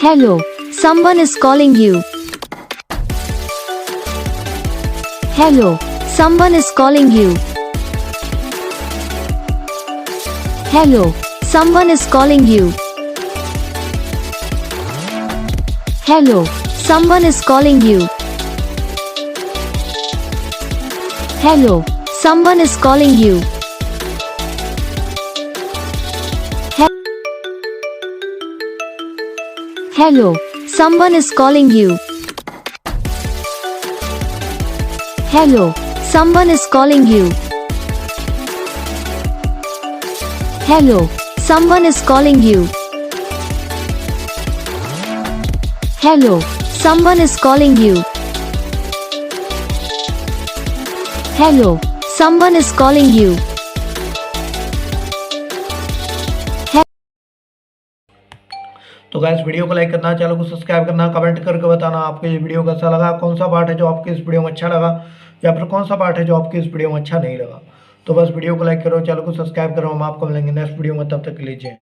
Hello, someone is calling you. Hello, someone is calling you. Hello, someone is calling you. Hello, someone is calling you. Hello, someone is calling you. Hello, someone is calling you. Hello, someone is calling you. Hello, someone is calling you. Hello, someone is calling you. Hello, someone is calling you. तो guys video को like करना, channel को subscribe करना, comment करके बताना आपको ये video कैसा लगा, कौन सा पार्ट है जो आपके इस वीडियो में अच्छा लगा या फिर कौन सा पार्ट है जो आपके इस वीडियो में अच्छा नहीं लगा। तो बस वीडियो को लाइक करो, चैनल को सब्सक्राइब करो। हम आपको मिलेंगे नेक्स्ट वीडियो में, तब तक के लिए जय।